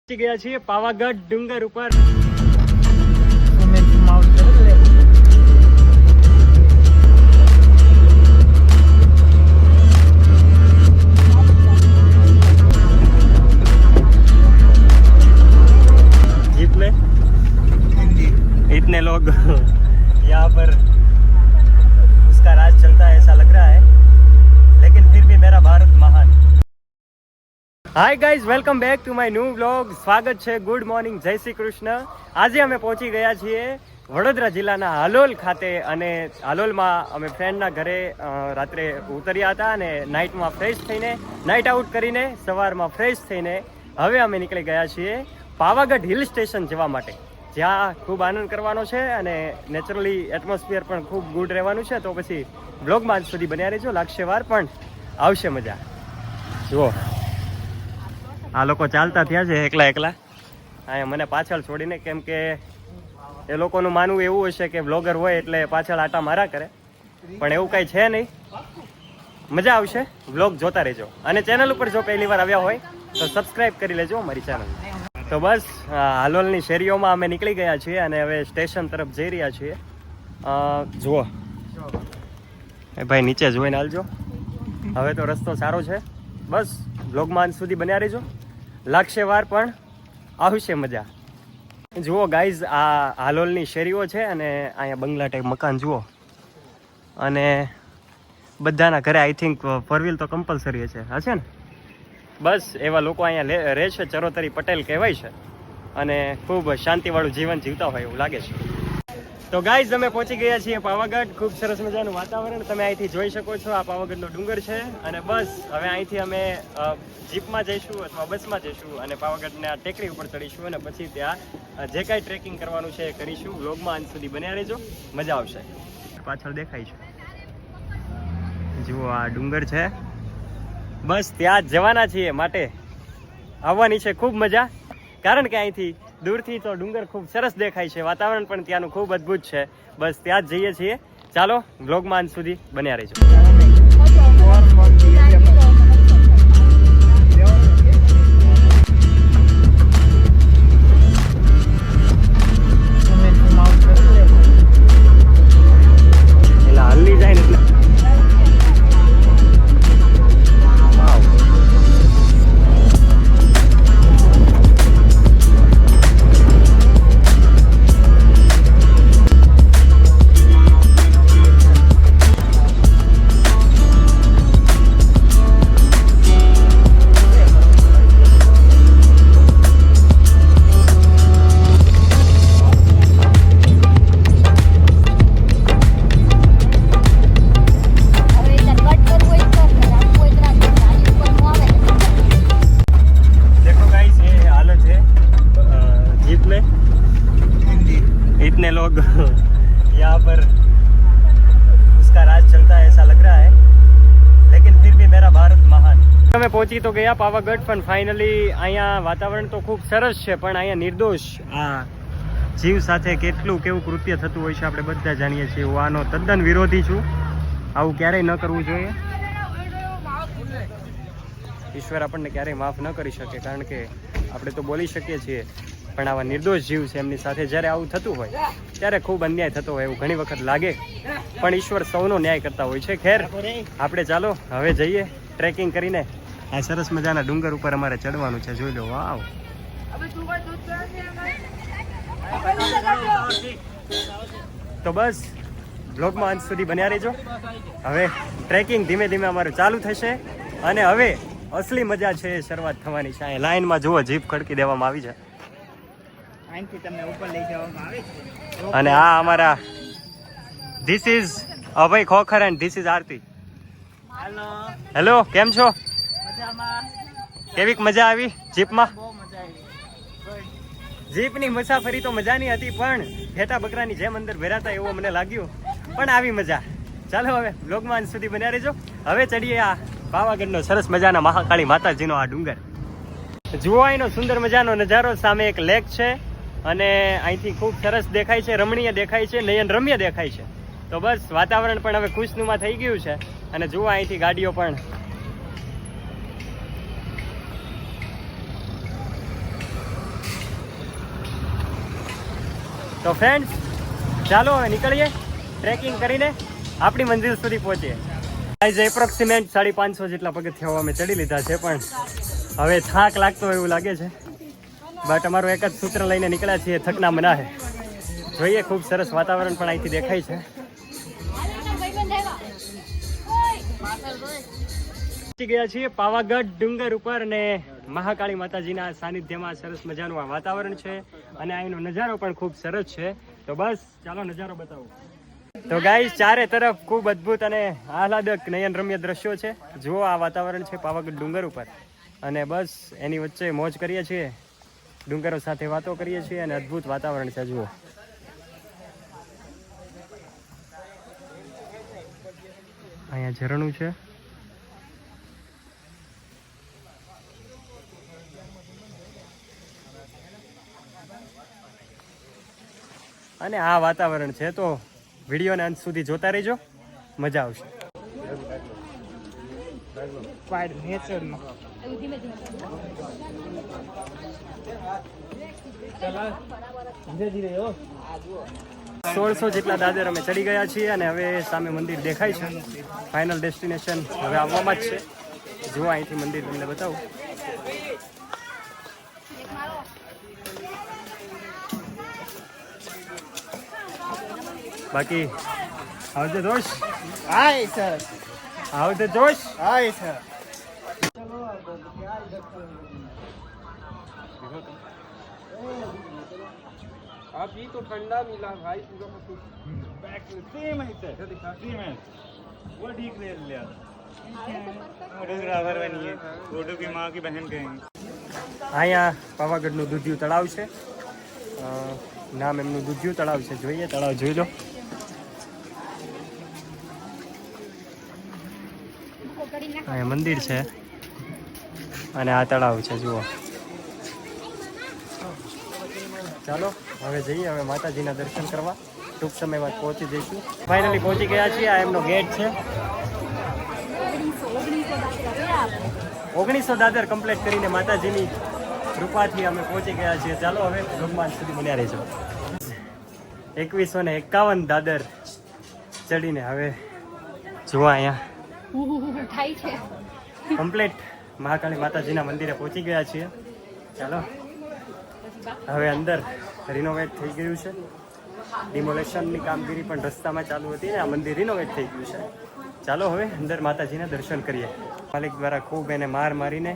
પહોંચી ગયા છીએ પાવાગઢ ડુંગર ઉપર. जीप में इतने लोग यहाँ पर उसका राज चलता है ऐसा लग रहा है, लेकिन फिर भी मेरा भारत महान. Hi guys, welcome back to my new vlog. સ્વાગત છે. ગુડ મોર્નિંગ, જય શ્રી કૃષ્ણ. આજે અમે પહોંચી ગયા છીએ વડોદરા જિલ્લાના હાલોલ ખાતે, અને હાલોલમાં અમે ફ્રેન્ડના ઘરે રાત્રે ઉતર્યા હતા અને નાઇટમાં ફ્રેશ થઈને, નાઇટ આઉટ કરીને સવારમાં ફ્રેશ થઈને હવે અમે નીકળી ગયા છીએ પાવાગઢ હિલ સ્ટેશન જવા માટે, જ્યાં ખૂબ આનંદ કરવાનો છે અને નેચરલી એટમોસ્ફિયર પણ ખૂબ ગુડ રહેવાનું છે. તો પછી બ્લોગમાં આજ સુધી બન્યા રહેજો, લાગશે વાર પણ આવશે મજા. જુઓ, આ લોકો ચાલતા થયા છે એકલા એકલા અહીંયા મને પાછળ છોડીને, કેમ કે એ લોકોનું માનવું એવું હશે કે બ્લોગર હોય એટલે પાછળ આટા મારા કરે, પણ એવું કાંઈ છે નહીં. મજા આવશે, બ્લોગ જોતા રહેજો. અને ચેનલ ઉપર જો પહેલી વાર આવ્યા હોય તો સબસ્ક્રાઈબ કરી લેજો અમારી ચેનલ. તો બસ હાલોલની શેરીઓમાં અમે નીકળી ગયા છીએ અને હવે સ્ટેશન તરફ જઈ રહ્યા છીએ. જુઓ એ ભાઈ, નીચે જોઈને હાલજો. હવે તો રસ્તો સારો છે. બસ બ્લોગમાં અંત સુધી બન્યા રહેજો, લાગશે વાર પણ આવશે મજા. જુઓ ગાઈઝ, આ હાલોલની શેરીઓ છે અને અહીંયા બંગલા ટાઈપ મકાન જુઓ, અને બધાના ઘરે આઈ થિંક ફોર વ્હીલ તો કમ્પલસરી હશે ને. બસ એવા લોકો અહીંયા રહે છે. ચરોતરી પટેલ કહેવાય છે અને ખૂબ શાંતિવાળું જીવન જીવતા હોય એવું લાગે છે. તો ગાઈઝ, અમે પહોંચી ગયા છીએ પાવાગઢ. ખૂબ સરસ મજાનું વાતાવરણ તમે અહીંથી જોઈ શકો છો. આ પાવાગઢનો ડુંગર છે અને બસ હવે અહીંથી અમે જીપમાં જઈશું અથવા બસમાં જઈશું અને પાવાગઢના ટેકરી ઉપર ચડીશું અને પછી ત્યાં જે કાંઈ ટ્રેકિંગ કરવાનું છે એ કરીશું. વ્લોગમાં અંત સુધી બન્યા રહેજો, મજા આવશે. પાછળ દેખાય છે, જુઓ આ ડુંગર છે. બસ ત્યાં જ જવાના છીએ, માટે આવવાની છે ખૂબ મજા, કારણ કે અહીંથી દૂરથી તો ડુંગર ખૂબ સરસ દેખાય છે. વાતાવરણ પણ ત્યાંનું ખૂબ અદ્ભુત છે. બસ ત્યાં જ જઈએ છીએ. ચાલો બ્લોગમાં અંત સુધી બન્યા રહેજો. એટલે હલ્લી જાય ને એટલે इतने लोग यहाँ पर उसका राज चलता है ऐसा लग रहा है, लेकिन फिर भी मेरा भारत महान. અમે પહોંચી તો ગયા પાવાગઢ, પણ ફાઇનલી અહીંયા વાતાવરણ તો ખૂબ સરસ છે, પણ અહીંયા નિર્દોષ આ જીવ સાથે કેવું કૃત્ય થતું હોય છે આપણે બધા જાણીએ છીએ. હું આનો તદ્દન વિરોધી છું. આવું ક્યારેય ન કરવું જોઈએ. ઈશ્વર આપણને ક્યારેય માફ ન કરી શકે, કારણ કે આપણે તો બોલી શકીએ છીએ, પણ આવા નિર્દોષ જીવ છે એમની સાથે જ્યારે આવું થતું હોય ત્યારે ખૂબ અન્યાય થતો હોય એવું ઘણી વખત લાગે, પણ ઈશ્વર સૌનો ન્યાય કરતા હોય છે. ખેર, આપણે ચાલો હવે જઈએ ટ્રેકિંગ કરીને. આ સરસ મજાના ડુંગર ઉપર અમારે ચડવાનું છે, જોઈ લો. વાવ! તો બસ બ્લોગમાં અંત સુધી બન્યા રહેજો. હવે ટ્રેકિંગ ધીમે ધીમે અમારું ચાલુ થશે અને હવે અસલી મજા છે એ શરૂઆત થવાની છે. અહીંયા લાઈનમાં જુઓ, જીપ ખડકી દેવામાં આવી છે અને આ અમારા this is Abhay Khokhar and this is Aarti. Hello, કેમ છો? કેવીક મજા આવી જીપમાં? જીપની મુસાફરી તો મજાની હતી, પણ ઘેટા બકરાની જેમ અંદર ભેરાતા એવું મને લાગ્યું, પણ આવી મજા. ચાલો હવે બ્લોગમાં અંત સુધી બન્યા રહેજો. હવે ચડીએ આ પાવાગઢનો સરસ મજાના મહાકાળી માતાજીનો આ ડુંગર. જુઓ અહીંનો સુંદર મજાનો નજારો. સામે એક લેક છે અને અહીંથી ખૂબ સરસ દેખાય છે, રમણીય દેખાય છે, નયન રમ્ય દેખાય છે. તો બસ વાતાવરણ પણ હવે ખુશનુમા થઈ ગયું છે અને જુઓ અહીંથી ગાડીઓ પણ તો ફ્રેન્ડ્સ ચાલો હવે નીકળીએ ટ્રેકિંગ કરીને આપણી મંજિલ સુધી પહોંચીએ. ગાઈઝ એપ્રોક્સિમેટ 550 જેટલા પગથિયાઓ અમે ચડી લીધા છે, પણ હવે થાક લાગતો હોય એવું લાગે છે. બટ અમારું એક જ સૂત્ર લઈને નીકળ્યા છીએ, થકના મના હે. જોઈએ, ખૂબ સરસ વાતાવરણ પણ અહીંથી દેખાય છે. પહોંચી ગયા છીએ પાવાગઢ ડુંગર ઉપર અને મહાકાળી માતાજીના સાનિધ્યમાં. સરસ મજાનું આ વાતાવરણ છે અને અહીંનો નજારો પણ ખૂબ સરસ છે. તો બસ ચાલો નજારો બતાવો. તો ગાઈસ ચારે તરફ ખૂબ અદ્ભુત અને આહલાદક નયનરમ્ય દ્રશ્યો છે. જુઓ આ વાતાવરણ છે પાવાગઢ ડુંગર ઉપર અને બસ એની વચ્ચે મોજ કરીએ છીએ, ડુંગરો સાથે વાતો કરીએ છીએ અને અદ્ભુત વાતાવરણ છે. જુઓ અહીંયા ઝરણું છે. અને આ વાતાવરણ છે તો વિડીયોને અંત સુધી જોતા રહેજો, મજા આવશે. સોળસો જેટલા દાદર અમે ચડી ગયા છીએ અને હવે સામે મંદિર દેખાય છે. ફાઇનલ ડેસ્ટિનેશન હવે આવવામાં જ છે. જુઓ અહીંથી મંદિર તમને બતાવું. બાકી આવજે જોશ. હાય સર. આવજે જોશ. હાય સર. आप ये तो ठंडा मिला भाई पूरा कुछ बैक सेम है सर सेम है वो ठीक ले लिया फोटोग्राफर बनिए फोटो की माँ की बहन कहेंगे. અહીંયા પાવાગઢનું દૂધિયું તળાવ છે. નામ એમનું દૂધિયું તળાવ છે. જોઈએ તળાવ જોઈ લો. અહીંયા મંદિર છે અને આ તળાવ છે. જુઓ. ચાલો હવે જઈએ, હવે માતાજીના દર્શન કરવા. ટૂંક સમયમાં પહોંચી જઈશું. ફાઇનલી પહોંચી ગયા છીએ. આ એમનો ગેટ છે. 1900 દાદર કમ્પ્લીટ કરીને માતાજીની કૃપાથી અમે પહોંચી ગયા છીએ. ચાલો હવે ભગવાન સુધી બન્યા રહેજો. 2151 દાદર ચડીને હવે જુઓ અહીંયા થાય છે કમ્પ્લીટ મહાકાળી માતાજીના મંદિરે પહોંચી ગયા છીએ. ચાલો હવે અંદર રિનોવેટ થઈ ગયું છે. ડિમોલેશનની કામગીરી પણ રસ્તામાં ચાલુ હતી ને આ મંદિર રિનોવેટ થઈ ગયું છે. ચાલો હવે અંદર માતાજીના દર્શન કરીએ. માલિક દ્વારા ખૂબ એને માર મારીને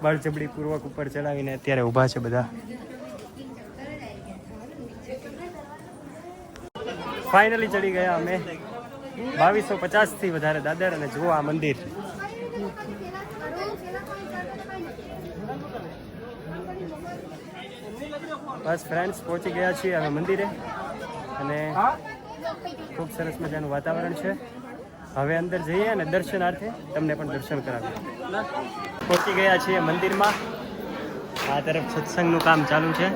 બળજબડી પૂર્વક ઉપર ચડાવીને અત્યારે ઊભા છે બધા. ફાઇનલી ચડી ગયા અમે 2250 થી વધારે દાદર અને જુઓ આ મંદિર. બસ ફ્રેન્ડ્સ પહોંચી ગયા છીએ હવે મંદિરે અને ખૂબ સરસ મજાનું વાતાવરણ છે. હવે અંદર જઈએ અને દર્શનાર્થે તમને પણ દર્શન કરાવીએ. પહોંચી ગયા છીએ મંદિરમાં. આ તરફ સત્સંગનું કામ ચાલુ છે.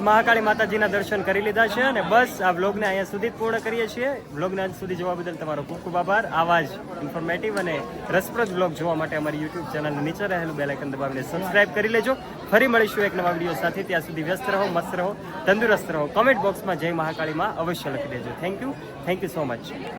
મહાકાળી માતાજીના દર્શન કરી લીધા છે અને બસ આ વ્લોગને અહીંયા સુધી જ પૂર્ણ કરીએ છીએ. વ્લોગને અંત સુધી જોવા બદલ તમારો ખૂબ ખૂબ આભાર. આવા જ ઇન્ફોર્મેટિવ અને રસપ્રદ વ્લોગ જોવા માટે અમારી યુટ્યુબ ચેનલને નીચે રહેલું બેલ આઇકન દબાવીને સબસ્ક્રાઇબ કરી લેજો. ફરી મળીશું એક નવા વિડીયો સાથે. ત્યાં સુધી વ્યસ્ત રહો, મસ્ત રહો, તંદુરસ્ત રહો. કોમેન્ટ બોક્સમાં જય મહાકાળીમાં અવશ્ય લખી દેજો. Thank you so much.